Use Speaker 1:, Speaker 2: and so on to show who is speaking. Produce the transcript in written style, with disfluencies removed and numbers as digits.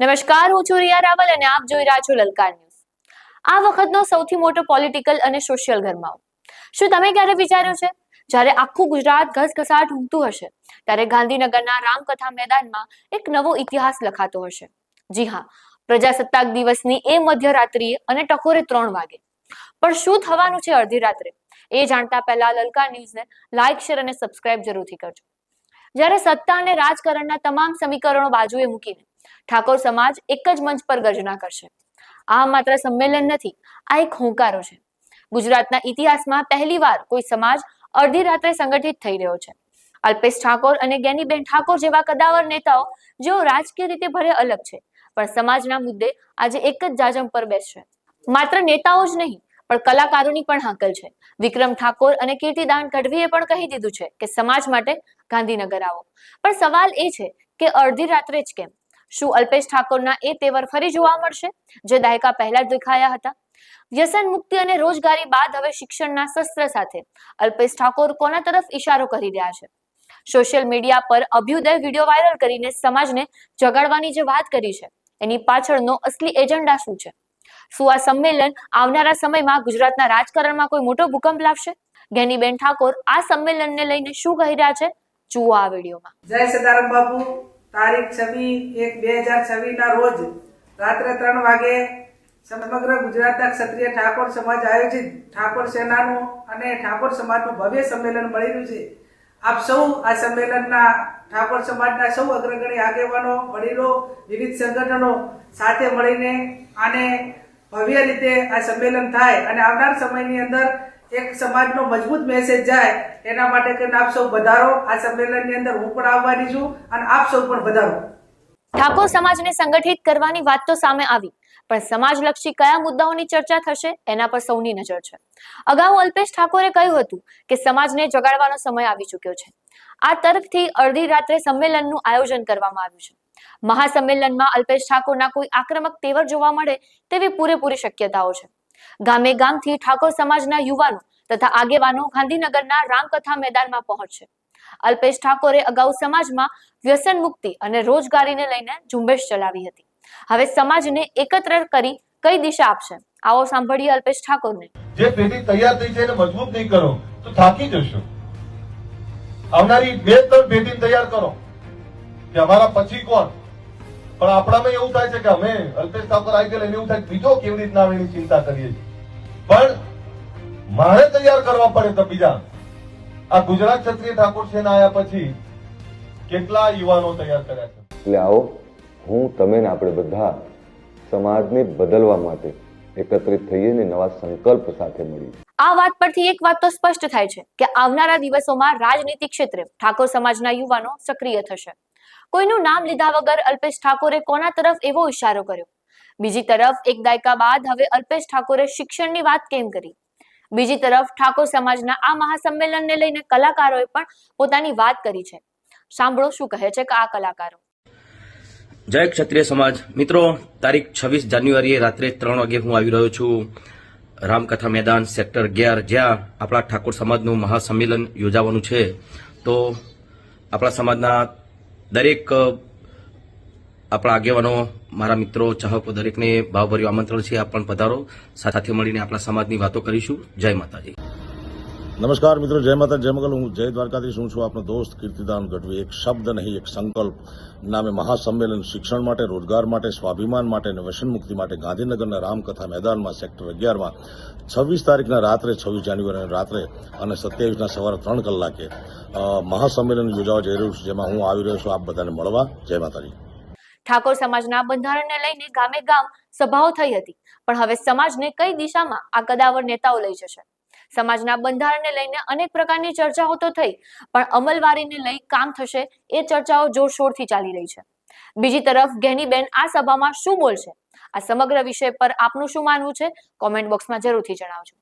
Speaker 1: નમસ્કાર, હું છું રિયા રાવલ અને આપ જોઈ રહ્યા છો લલકાર ન્યૂઝ। આ વખતનો સૌથી મોટો પોલિટિકલ અને સોશિયલ ગરમાવો શું તમે ક્યારે વિચાર્યું છે? જ્યારે આખું ગુજરાત ઘસઘસાટ ઉમટતું હશે ત્યારે ગાંધીનગરના રામકથા મેદાનમાં એક નવો ઇતિહાસ લખાતો હશે। જી હા, પ્રજાસત્તાક દિવસની એ મધ્યરાત્રિએ અને ટકોરે 3 વાગે। પણ શું થવાનું છે અડધી રાત્રે એ જાણતા પહેલા લલકાર ન્યૂઝને લાઇક, શેર અને સબસ્ક્રાઇબ જરૂરથી કરજો। જ્યારે સત્તા અને રાજકારણના તમામ સમીકરણો બાજુએ મૂકીને ઠાકોર સમાજ એક જ મંચ પર ગર્જના કરશે। આ માત્ર સંમેલન નથી, આ એક હોંકારો છે। ગુજરાતના ઇતિહાસમાં પહેલીવાર કોઈ સમાજ અડધી રાત્રે સંગઠિત થઈ રહ્યો છે। અલ્પેશ ઠાકોર અને ગેનીબેન ઠાકોર જેવા કદાવર નેતાઓ જેઓ રાજકીય રીતે ભલે અલગ છે પણ સમાજના મુદ્દે આજે એક જ જાજમ પર બેસશે। માત્ર નેતાઓ જ નહીં પણ કલાકારોની પણ હાકલ છે। વિક્રમ ઠાકોર અને કીર્તિદાન ગઢવીએ પણ કહી દીધું છે કે સમાજ માટે ગાંધીનગર આવો। પણ સવાલ એ છે કે અડધી રાત્રે જ કેમ? શું અલ્પેશ ઠાકોરના એ તેવર ફરી જોવા મળશે જે દાયકા પહેલા જ દેખાયા હતા? વ્યસન મુક્તિ અને રોજગારી બાદ હવે શિક્ષણના શસ્ત્ર સાથે અલ્પેશ ઠાકોર કોના તરફ ઇશારો કરી રહ્યા છે? સોશિયલ મીડિયા પર અભ્યુદય વિડીયો વાયરલ કરીને સમાજને જગાડવાની જે વાત કરી છે એની પાછળનો અસલી એજન્ડા શું છે? શું આ સંમેલન આવનારા સમયમાં ગુજરાતના રાજકારણમાં કોઈ મોટો ભૂકંપ લાવશે? ગેનીબેન ઠાકોર આ સંમેલનને લઈને શું કહી રહ્યા છે જુઓ આ વિડીયોમાં।
Speaker 2: જય સદારામ બાપુ। તારીખ 26/1/2026 ના રોજ રાત્રે 3 વાગે સમગ્ર ગુજરાતના ક્ષત્રિય ઠાકોર સમાજ આયોજિત ઠાકોર સેનાનું અને ઠાકોર સમાજનું ભવ્ય સંમેલન મળી રહ્યું છે। આપ સૌ આ સંમેલનના ઠાકોર સમાજના સૌ અગ્રગણી આગેવાનો, વડીલો, વિવિધ સંગઠનો સાથે મળીને આને ભવ્ય રીતે આ સંમેલન થાય અને આવનાર સમયની અંદર એક સમાજનો મજબૂત મેસેજ જાય એના માટે કરીને આપ સૌ વધારો। આ સંમેલનની અંદર હું પણ આવવાની છું અને આપ સૌ પણ વધારો।
Speaker 1: ઠાકોર સમાજને સંગઠિત કરવાની વાત તો સામે આવી, પણ સમાજલક્ષી કયા મુદ્દાઓની ચર્ચા થશે એના પર સૌની નજર છે। અગાઉ અલ્પેશ ઠાકોરે કહ્યું હતું કે સમાજને જગાડવાનો સમય આવી ચૂક્યો છે। આ તરફથી અડધી રાત્રે સંમેલનનું આયોજન કરવામાં આવ્યું છે। મહાસંમેલનમાં અલ્પેશ ઠાકોરના કોઈ આક્રમક તેવર જોવા મળે તેવી પૂરેપૂરી શક્યતાઓ છે। ગામે ગામથી ઠાકોર સમાજના યુવાનો તથા આગેવાનો ગાંધીનગરના રામકથા મેદાનમાં પહોંચશે। અલ્પેશ ઠાકોરે અગાઉ સમાજમાં વ્યસન મુક્તિ અને રોજગારીને લઈને ઝુંબેશ ચલાવી હતી। હવે સમાજને એકત્ર કરી કઈ દિશા આપશે આવો સાંભળીએ અલ્પેશ ઠાકોરને।
Speaker 3: જે પેઢી તૈયાર થઈ છે એને મજબૂત નહીં કરો તો થાકી જશો। આવનારી 2-3 પેઢી તૈયાર કરો કે અમારા પછી કોણ। પણ આપણામાં એવું થાય છે કે અમે અલ્પેશ ઠાકોર આવી ગયેલા એવું થાય બીજો કેવી રીતના એની ચિંતા કરીએ છીએ। પણ મારે તૈયાર કરવા પડે તો બીજા આ ગુજરાત ક્ષત્રિય ઠાકોર સેના આવ્યા પછી કેટલા યુવાનો તૈયાર કર્યા છે।
Speaker 4: એટલે આવો હું તમે ને આપણે બધા સમાજને બદલવા માટે એકત્રિત થઈએ ને નવા સંકલ્પ સાથે મળીએ।
Speaker 1: આ વાત પરથી એક વાત તો સ્પષ્ટ થાય છે કે આવનારા દિવસોમાં રાજનીતિક ક્ષેત્રે ઠાકોર સમાજના યુવાનો સક્રિય થશે। કોઈનું નામ લીધા વગર અલ્પેશ ઠાકોરે કોના તરફ એવો ઇશારો કર્યો? બીજી તરફ એક દાયકા બાદ હવે અલ્પેશ ઠાકોરે શિક્ષણની વાત કેમ કરી? બીજી તરફ ઠાકોર સમાજના આ મહાસંમેલનને લઈને કલાકારોએ પણ પોતાની વાત કરી છે। સાંભળો શું કહે છે કે આ કલાકારો।
Speaker 5: જય ક્ષત્રિય સમાજ મિત્રો, તારીખ 26 જાન્યુઆરીએ રાત્રે 3 વાગે હું આવી રહ્યો છું રામકથા મેદાન સેક્ટર 11, જ્યાં આપણા ઠાકોર સમાજનું મહાસંમેલન યોજાવાનું છે। તો આપણા સમાજના દરેક આપણા આગેવાનો, મારા મિત્રો, ચાહકો દરેકને ભાવભર્યું આમંત્રણ છે। આપ પણ પધારો, સાથે મળીને આપણા સમાજની વાતો કરીશું। જય માતાજી।
Speaker 6: નમસ્કાર મિત્રો, જય માતા જય મંગલ। હું જય દ્વારકાધીશ, હું છું આપનો દોસ્ત કીર્તિદાન ગઢવી। એક શબ્દ નહીં, એક સંકલ્પ નામે મહાસંમેલન શિક્ષણ માટે, રોજગાર માટે, સ્વાભિમાન માટે અને વ્યસન મુક્તિ માટે ગાંધીનગરના રામકથા મેદાનમાં સેક્ટર 11માં 26 તારીખના રાત્રે, 26 જાન્યુઆરીના રાત્રે અને 27ના સવારે 3 કલાકે મહાસંમેલન યોજાવા જઈ રહ્યું છે, જેમાં હું આવી રહ્યો છું આપ બધાને મળવા। જય માતાજી।
Speaker 1: ઠાકોર સમાજના બંધારણને લઈને ગામે ગામ સભાઓ થઈ હતી, પણ હવે સમાજને કઈ દિશામાં આ કદાવર નેતાઓ લઈ જશે? સમાજના બંધારણને લઈને અનેક પ્રકારની ચર્ચાઓ તો થઈ, પણ અમલવારીને લઈ કામ થશે એ ચર્ચાઓ જોરશોરથી ચાલી રહી છે। બીજી તરફ ગેનીબેન આ સભામાં શું બોલશે? આ સમગ્ર વિષય પર આપનું શું માનવું છે? કોમેન્ટ બોક્સમાં જરૂરથી જણાવજો।